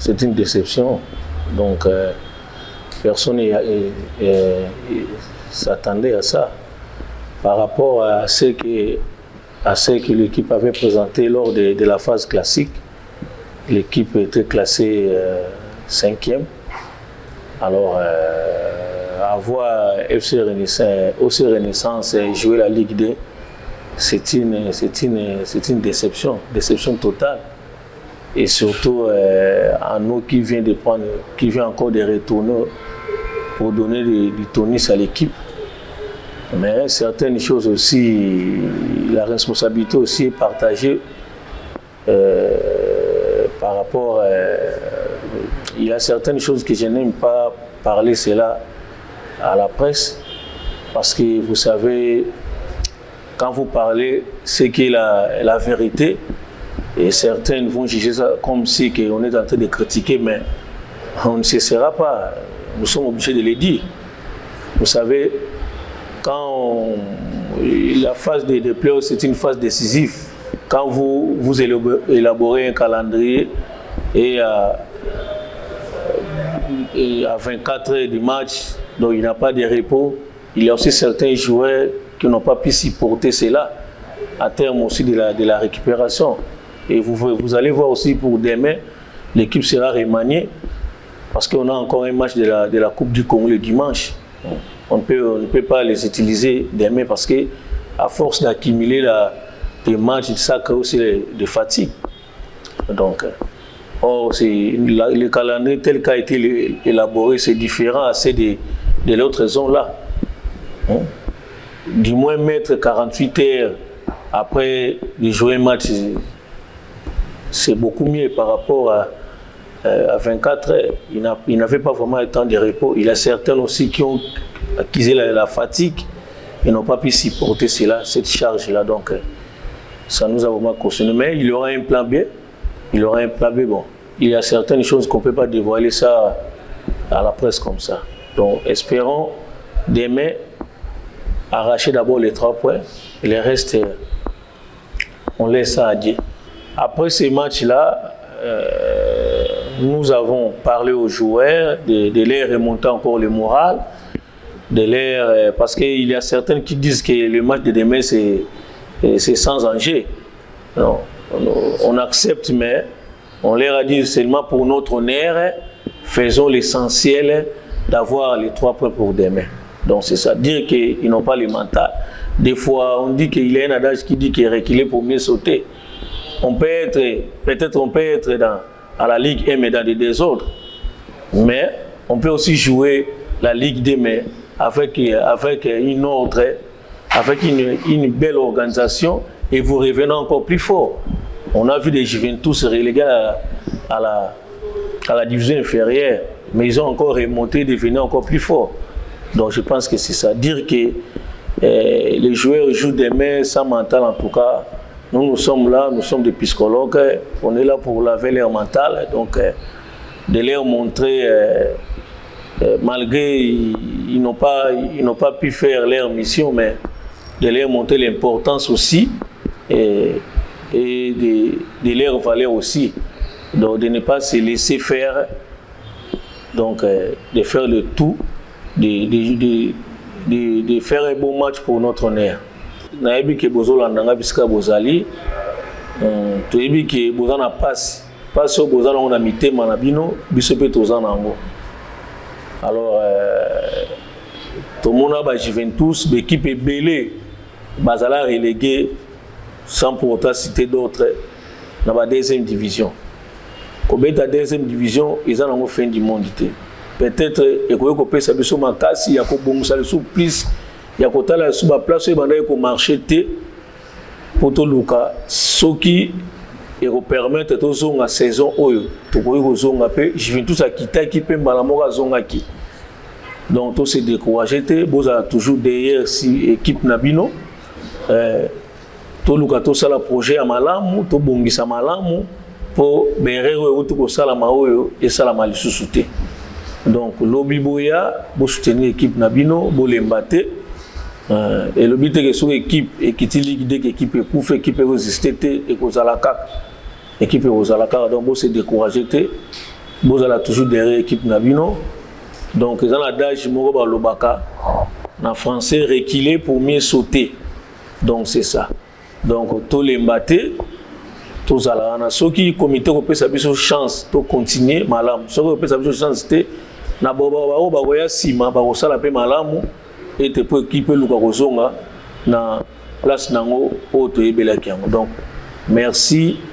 c'est une déception. Donc, personne ne s'attendait à ça. Par rapport à ce que l'équipe avait présenté lors de la phase classique, l'équipe était classée 5e. Alors, avoir OC Renaissance jouer la Ligue 2, c'est une déception totale. Et surtout à nous qui vient encore de retourner pour donner du tonus à l'équipe. Mais certaines choses aussi, la responsabilité aussi est partagée par rapport. Il y a certaines choses que je n'aime pas parler cela à la presse, parce que vous savez, quand vous parlez, c'est qui est la vérité, et certains vont juger ça comme si on est en train de critiquer, mais on ne cessera pas. Nous sommes obligés de le dire. Vous savez, quand la phase de playoffs, c'est une phase décisive. Quand vous élaborez un calendrier et à 24 heures du match, donc il n'y a pas de repos, il y a aussi certains joueurs qui n'ont pas pu supporter cela, à terme aussi de la récupération. Et vous allez voir aussi pour demain, l'équipe sera remaniée, parce qu'on a encore un match de la Coupe du Congo le dimanche. On ne peut pas les utiliser demain parce qu'à force d'accumuler des matchs, ça crée aussi des fatigues. Donc, le calendrier tel qu'a été élaboré, c'est différent à ceux de l'autre zone-là. Du moins, mettre 48 heures après de jouer un match, c'est beaucoup mieux par rapport à 24 heures. Il n'avait pas vraiment le temps de repos. Il y a certains aussi qui ont acquis la fatigue et n'ont pas pu supporter cette charge-là. Donc, ça nous a vraiment cautionné. Mais il y aura un plan B. Bon, il y a certaines choses qu'on ne peut pas dévoiler ça à la presse comme ça. Donc, espérons demain arracher d'abord les 3 points. Et le reste, on laisse ça à Dieu. Après ces matchs-là, nous avons parlé aux joueurs de leur remonter encore le moral, parce qu'il y a certains qui disent que le match de demain c'est sans enjeu. Non, on accepte, mais on leur a dit seulement pour notre honneur, faisons l'essentiel d'avoir les 3 points pour demain. Donc c'est ça, dire qu'ils n'ont pas le mental. Des fois, on dit qu'il y a un adage qui dit qu'il est reculé pour mieux sauter. Peut-être on peut être à la Ligue 1 mais dans des désordres. Mais on peut aussi jouer la Ligue 2 mais avec une belle organisation et vous revenez encore plus fort. On a vu des Juventus relégués à la division inférieure, mais ils ont encore remonté, devenu encore plus forts. Donc je pense que c'est ça. Dire que les joueurs jouent demain sans mental, en tout cas, nous sommes là, nous sommes des psychologues, on est là pour laver leur mental, donc de leur montrer, malgré ils n'ont pas pu faire leur mission, mais de leur montrer l'importance aussi et de leur valeur aussi. Donc de ne pas se laisser faire, donc de faire le tout, de faire un bon match pour notre honneur. Nayebi ke bozolandanga bisika bozali toyebi ke bozana passe au bozana on a mitema na bino biso pe tozana ngo. Alors tout le monde a Juventus l'équipe est belée bazala relégué sans pour autant citer d'autres dans la deuxième division. Comme la deuxième division ils ont fin du monde. Peut-être et ko pesa biso makasi ya ko bongusa le surprise. Il y a kotala sous la place et bandai ko marché té pour to luka soki et ko permettre to zonga saison oyo to ko zonga pe Juventus a quitté qui pe malamoka zonga ki donc to se décourager té boza toujours derrière si équipe nabino to luka to sala projet à malamu to bongisa malamu pour berero oyo to ko sala maoyo et sala malisusu té donc lobi boya bo soutenir équipe nabino bo lembate. Et le but est que sur l'équipe et qui ligue dès l'équipe est pour faire équipe résister et aux alaka équipe aux alaka donc c'est décourager vous allez toujours derrière l'équipe Nabino. Donc, ils ont l'adage Moroba Lobaka, en français, reculer pour mieux sauter. Donc, c'est ça. Donc, tous les mbatés, tous à la ceux qui comité peut sa chance de continuer malam. Ceux qui peut sa chance de na boba ya sima ba ko sala pe malamu et te pour équiper luka kozonga na place nango o to yebela kiango. Donc, merci